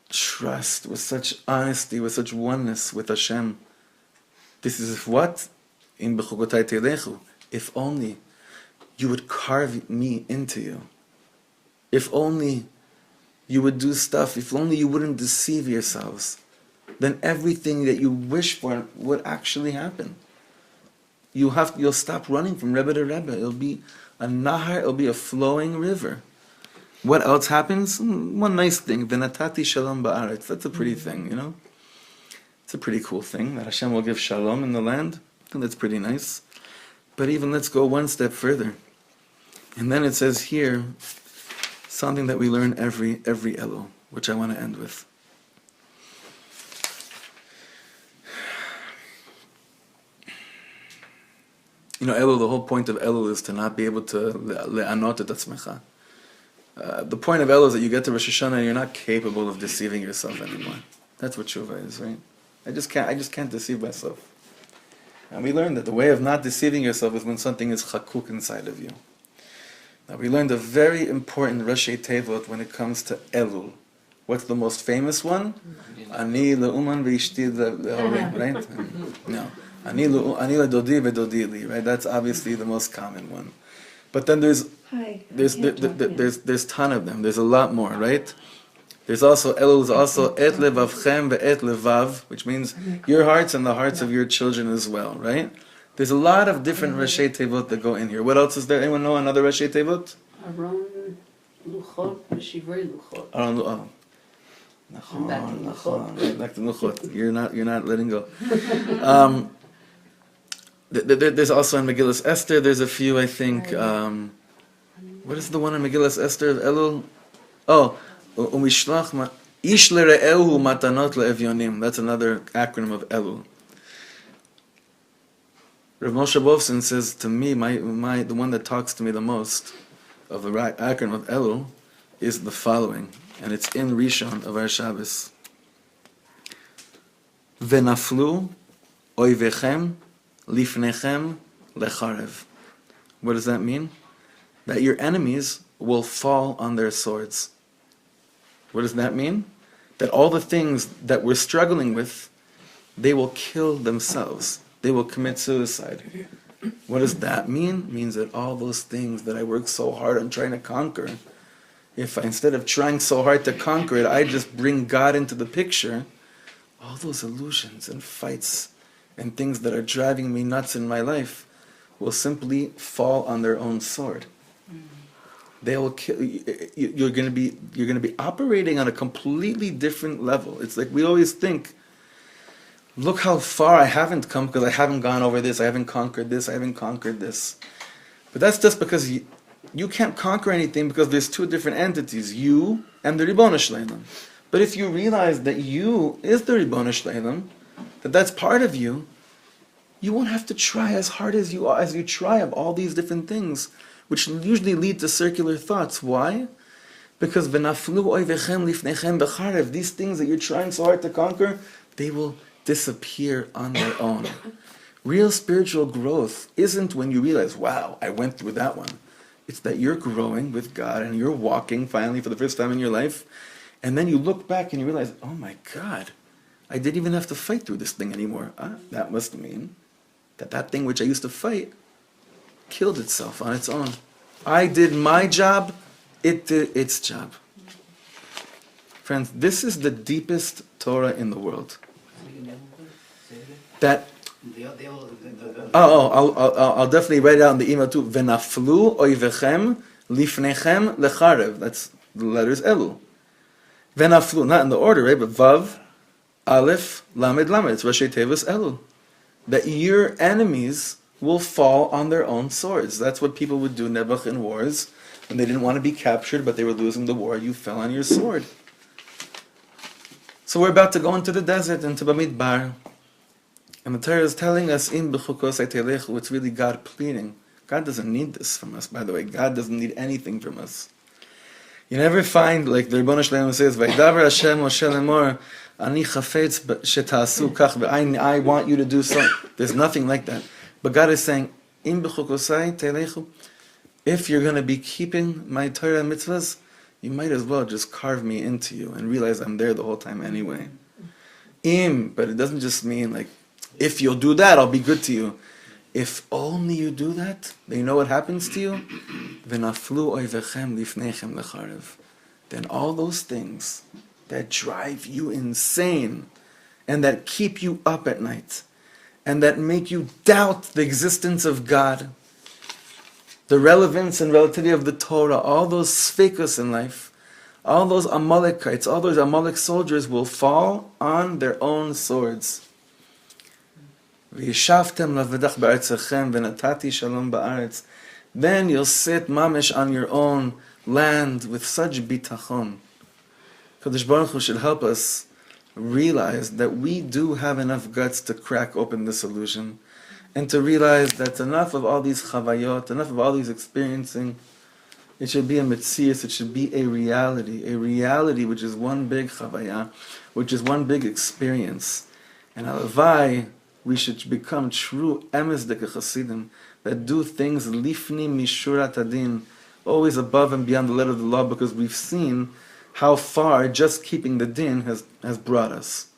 S1: trust, with such honesty, with such oneness with Hashem. This is if what? In Bechukotai telechu. If only you would carve me into you. If only you would do stuff, if only you wouldn't deceive yourselves, then everything that you wish for would actually happen. You'll stop running from Rebbe to Rebbe. It'll be a nahar, it'll be a flowing river. What else happens? One nice thing, v'natati shalom ba'aretz. That's a pretty thing, It's a pretty cool thing, that Hashem will give shalom in the land. I think that's pretty nice. But even let's go one step further. And then it says here, something that we learn every Elul, which I want to end with. You know, Elul, the whole point of Elul is to not be able to le'anot et atzmecha. The point of Elul is that you get to Rosh Hashanah and you're not capable of deceiving yourself anymore. That's what tshuva is, right? I just can't deceive myself. And we learned that the way of not deceiving yourself is when something is chakuk inside of you. Now we learned a very important Rashi Tevot when it comes to Elul. What's the most famous one? Ani le'uman v'ishti le'hori, right? No. Ani le'dodi v'dodi li, right? That's obviously the most common one. But then there's ton of them. There's a lot more, right? There's also Elul is also et levavchem ve'et levav, which means your hearts and the hearts of your children as well, right? There's a lot of different Rashi Tevot that go in here. What else is there? Anyone know another Rashi Tevot?
S4: Aron luchot v'shivrei luchot.
S1: Aron luchot. Back to luchot. You're not letting go. There's also in Megillas Esther. There's a few, I think. What is the one in Megillas Esther of Elul? Oh, umishlach ish lere'ehu matanot le'evyonim. That's another acronym of Elul. Rav Moshe Bovson says to me, the one that talks to me the most of the acronym of Elul is the following, and it's in Rishon of our Shabbos. Venaflu oivechem lifnechem lecharev. What does that mean? That your enemies will fall on their swords. What does that mean? That all the things that we're struggling with, they will kill themselves. They will commit suicide. What does that mean? It means that all those things that I work so hard on trying to conquer, if instead of trying so hard to conquer it, I just bring God into the picture, all those illusions and fights and things that are driving me nuts in my life will simply fall on their own sword. They will kill. You're going to be operating on a completely different level. It's like we always think, look how far I haven't come because I haven't gone over this, I haven't conquered this, I haven't conquered this. But that's just because you can't conquer anything because there's two different entities, you and the Ribono Shleilim. But if you realize that you is the Ribono Shleilim, that's part of you, you won't have to try as hard as you try of all these different things, which usually lead to circular thoughts. Why? Because v'naflu oivechem lifnechem becharev, these things that you're trying so hard to conquer, they will disappear on their own. Real spiritual growth isn't when you realize, wow, I went through that one. It's that you're growing with God and you're walking finally for the first time in your life, and then you look back and you realize, oh my God, I didn't even have to fight through this thing anymore. That must mean that thing which I used to fight killed itself on its own. I did my job, it did its job. Friends, this is the deepest Torah in the world. That I'll definitely write it out in the email too. Venaflu oivechem lifnechem lecharev. That's the letters Elul. Venaflu, not in the order, right? But Vav, Aleph, Lamed, Lamed. It's Rashi Tevis Elul. That your enemies will fall on their own swords. That's what people would do Nebuch in wars when they didn't want to be captured, but they were losing the war. You fell on your sword. So we're about to go into the desert, into Bamidbar. And the Torah is telling us, in Bechukotai telechu, it's really God pleading. God doesn't need this from us, by the way. God doesn't need anything from us. You never find, like the Ribono Shleilim says, Vaydaber Hashem Moshe lemor, ani chafetz sheta'asu kach, I want you to do so. There's nothing like that. But God is saying, in Bechukotai telechu, if you're going to be keeping my Torah and mitzvahs, you might as well just carve me into you and realize I'm there the whole time anyway. But it doesn't just mean like, if you'll do that, I'll be good to you. If only you do that, then you know what happens to you? V'naflu oivechem lifnechem lecharev. Then all those things that drive you insane and that keep you up at night and that make you doubt the existence of God, the relevance and relativity of the Torah, all those sfekos in life, all those Amalekites, all those Amalek soldiers will fall on their own swords. V'yishavtem lavedach ba'aretzachem v'natati shalom ba'aretz. Then you'll sit mamish on your own land with such bitachon. Kadosh Baruch Hu should help us realize that we do have enough guts to crack open this illusion, and to realize that's enough of all these chavayot, enough of all these experiencing. It should be a metzius, it should be a reality which is one big chavaya, which is one big experience. And alavai, we should become true emes deke chasidim, that do things lifni mishurat adin, always above and beyond the letter of the law, because we've seen how far just keeping the din has brought us.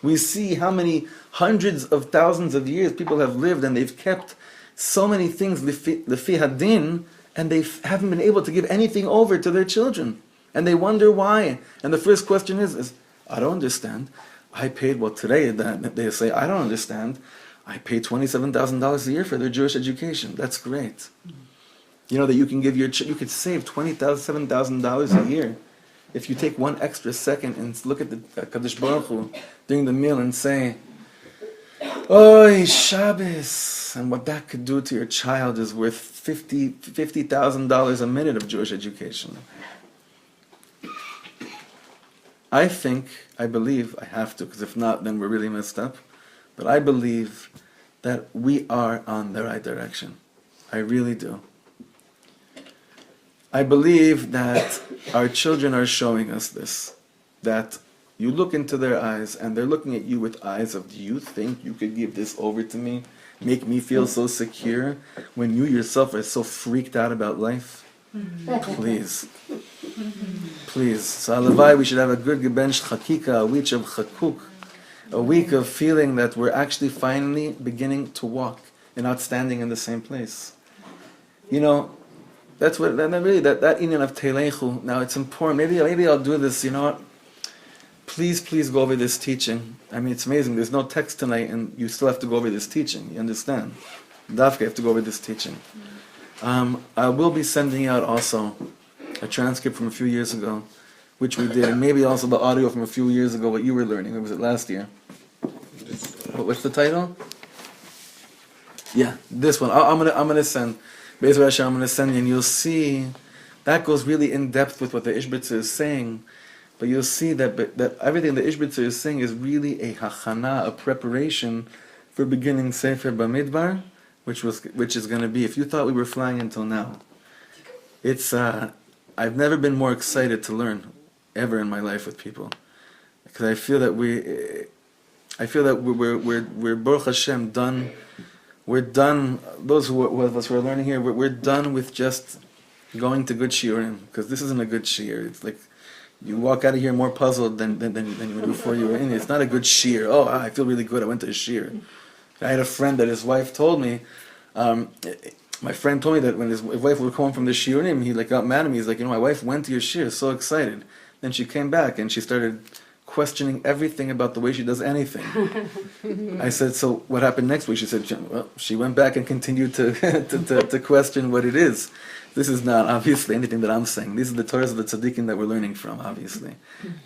S1: We see how many hundreds of thousands of years people have lived and they've kept so many things lefi hadin, and they haven't been able to give anything over to their children. And they wonder why. And the first question is I don't understand. I paid, well today they say, I don't understand. I pay $27,000 a year for their Jewish education. That's great. You know that you can give you could save $27,000 a year if you take one extra second and look at the Kadosh Baruch Hu during the meal and say, "Oy Shabbos," and what that could do to your child is worth $50,000 a minute of Jewish education. I believe, I have to, because if not, then we're really messed up. But I believe that we are on the right direction. I really do. I believe that our children are showing us this, that you look into their eyes and they're looking at you with eyes of, do you think you could give this over to me, make me feel so secure, when you yourself are so freaked out about life? Please. Please. So alavai, we should have a good gebench chakika, a week of chakuk, a week of feeling that we're actually finally beginning to walk and not standing in the same place. You know, that's what, that inyan of telechu. Now it's important. Maybe I'll do this. You know what? Please go over this teaching. I mean, it's amazing. There's no text tonight, and you still have to go over this teaching. You understand? Dafka, you have to go over this teaching. I will be sending out also a transcript from a few years ago, which we did, and maybe also the audio from a few years ago, what you were learning. What was it, last year? What's the title? Yeah, this one. I'm gonna send. Be'ez Hashem, I'm gonna send you, and you'll see that goes really in depth with what the Ishbitzer is saying. But you'll see that everything the Ishbitzer is saying is really a hachana, a preparation for beginning Sefer Bamidbar, which is going to be. If you thought we were flying until now, it's. I've never been more excited to learn ever in my life with people, because I feel that we're Baruch Hashem done. We're done. Those of us who are learning here, we're done with just going to good shiurim, because this isn't a good shiur. It's like you walk out of here more puzzled than you were before you were in. It's not a good shiur. Oh, I feel really good. I went to a shiur. I had a friend that his wife told me. My friend told me that when his wife would come home from the shiurim, he got mad at me. He's like, my wife went to your shiur, so excited. Then she came back and she started questioning everything about the way she does anything. I said, so what happened next week? She said, well, she went back and continued to question what it is. This is not obviously anything that I'm saying. These are the Torahs of the tzaddikim that we're learning from, obviously.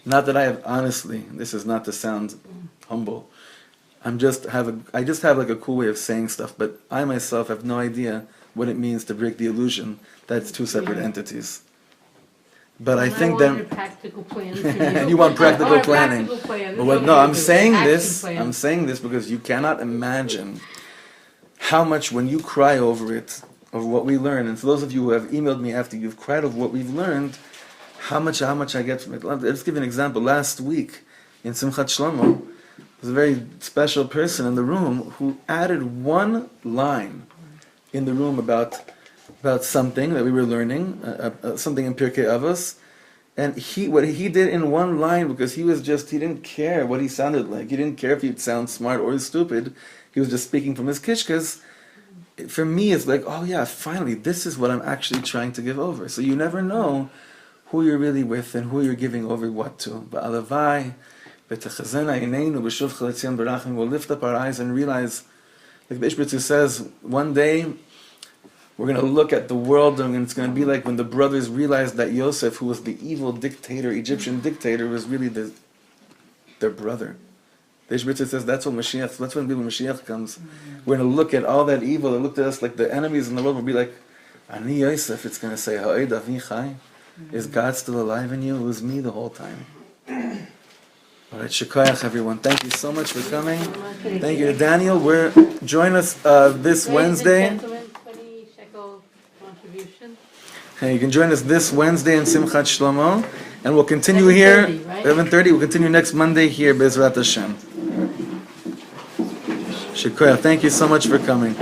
S1: Not that I have, honestly, this is not to sound humble. I just have like a cool way of saying stuff, but I myself have no idea what it means to break the illusion that it's two separate entities. But I think that
S4: practical plan
S1: you want practical planning.
S4: But
S1: I'm saying this because you cannot imagine how much when you cry over it, of what we learn, and for those of you who have emailed me after you've cried over what we've learned, how much I get from it. Let's give you an example. Last week in Simchat Shlomo, there's a very special person in the room who added one line in the room about something that we were learning, something in Pirkei Avos, and what he did in one line, because he didn't care what he sounded like. He didn't care if he'd sound smart or stupid. He was just speaking from his Kishkes. For me, it's like, oh yeah, finally, this is what I'm actually trying to give over. So you never know who you're really with and who you're giving over what to. Ba'alavai, b'techazena ineinu, b'shuv chaletzion barachim, we'll lift up our eyes and realize, like the Ishbitzer says, one day, we're going to look at the world and it's going to be like when the brothers realized that Yosef, who was the evil dictator, Egyptian dictator, was really their brother. The Ishbitzer says that's when Mashiach comes. We're going to look at all that evil that looked at us like the enemies in the world. We'll be like, Ani Yosef, it's going to say, Ha'ed Avi Chai. Is God still alive in you? It was me the whole time. All right, shikoyach everyone. Thank you so much for coming. Thank you to Daniel. Join us this Wednesday.
S4: 20 shekel contribution.
S1: Hey, you can join us this Wednesday in Simchat Shlomo, and we'll continue here
S4: 11:30, right?
S1: 11:30. We'll continue next Monday here, Bezrat Hashem. Shikoyach, thank you so much for coming.